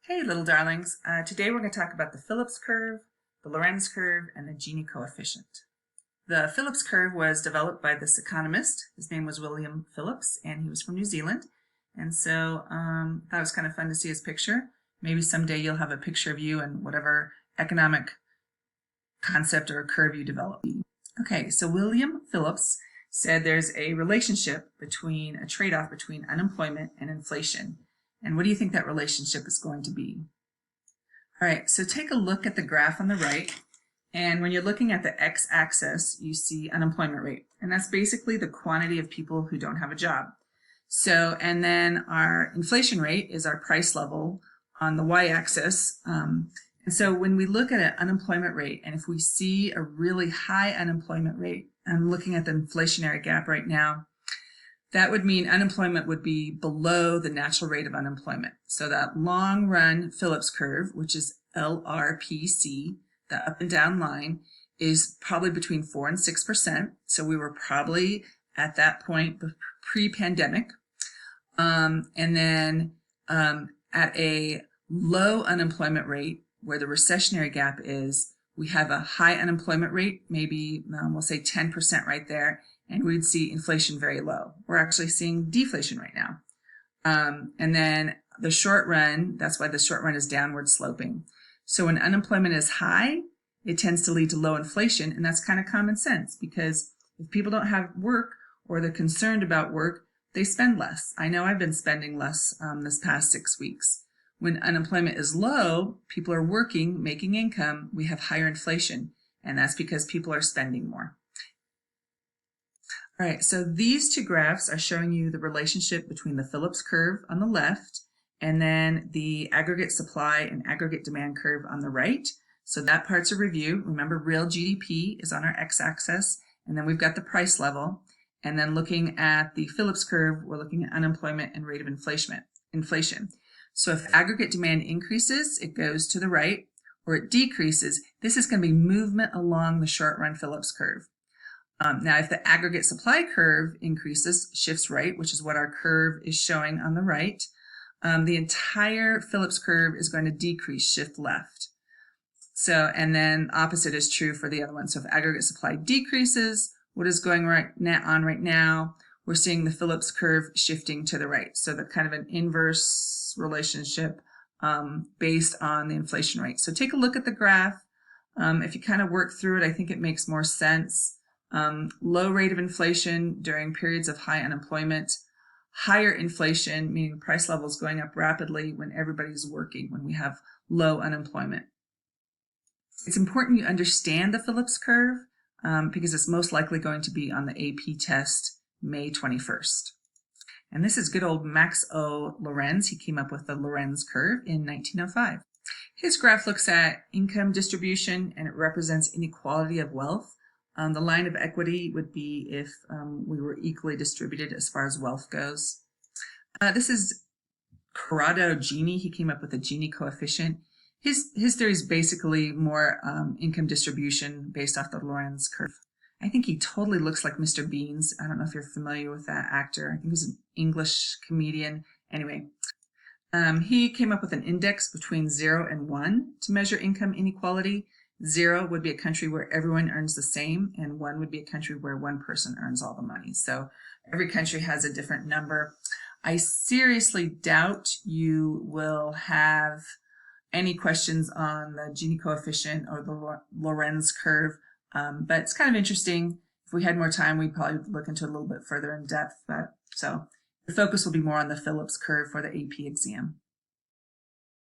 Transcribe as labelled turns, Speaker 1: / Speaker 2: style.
Speaker 1: Hey little darlings, today we're going to talk about the Phillips curve, the Lorenz curve, and the Gini coefficient. The Phillips curve was developed by this economist. His name was William Phillips, and he was from New Zealand. And so that was kind of fun to see his picture. Maybe someday you'll have a picture of you and whatever economic concept or curve you develop. Okay, so William Phillips said there's a relationship between, a trade-off between unemployment and inflation. And what do you think that relationship is going to be? All right, so take a look at the graph on the right. And when you're looking at the x-axis, you see unemployment rate. And that's basically the quantity of people who don't have a job. So, and then our inflation rate is our price level on the y-axis. And so when we look at an unemployment rate, and if we see a really high unemployment rate, I'm looking at the inflationary gap right now, that would mean unemployment would be below the natural rate of unemployment. So that long run Phillips curve, which is LRPC, the up and down line, is probably between 4 and 6%. So we were probably at that point pre-pandemic. And then at a low unemployment rate, where the recessionary gap is, we have a high unemployment rate, maybe we'll say 10% right there, and we'd see inflation very low. We're actually seeing deflation right now. And then the short run, that's why the short run is downward sloping. So when unemployment is high, it tends to lead to low inflation, and that's kind of common sense, because if people don't have work or they're concerned about work, they spend less. I know I've been spending less this past 6 weeks. When unemployment is low, people are working, making income, we have higher inflation, and that's because people are spending more. All right, so these two graphs are showing you the relationship between the Phillips curve on the left and then the aggregate supply and aggregate demand curve on the right. So that part's a review. Remember, real GDP is on our x-axis, and then we've got the price level. And then looking at the Phillips curve, we're looking at unemployment and rate of inflation. So if aggregate demand increases, it goes to the right, or it decreases, this is going to be movement along the short-run Phillips curve. Now, if the aggregate supply curve increases, shifts right, which is what our curve is showing on the right, the entire Phillips curve is going to decrease, shift left. So, and then opposite is true for the other one. So if aggregate supply decreases, what is going right now, we're seeing the Phillips curve shifting to the right. So the kind of an inverse relationship based on the inflation rate. So take a look at the graph. If you kind of work through it, I think it makes more sense. Low rate of inflation during periods of high unemployment, higher inflation, meaning price levels going up rapidly when everybody's working, when we have low unemployment. It's important you understand the Phillips curve because it's most likely going to be on the AP test May 21st. And this is good old Max O. Lorenz. He came up with the Lorenz curve in 1905. His graph looks at income distribution, and it represents inequality of wealth. The line of equity would be if we were equally distributed as far as wealth goes. This is Gini. He came up with the Gini coefficient. His theory is basically more income distribution based off the Lorenz curve. I think he totally looks like Mr. Beans. I don't know if you're familiar with that actor. I think he's an English comedian. Anyway, he came up with an index between 0 and 1 to measure income inequality. 0 would be a country where everyone earns the same, and 1 would be a country where one person earns all the money. So every country has a different number. I seriously doubt you will have any questions on the Gini coefficient or the Lorenz curve, but it's kind of interesting. If we had more time, we'd probably look into it a little bit further in depth. So the focus will be more on the Phillips curve for the AP exam.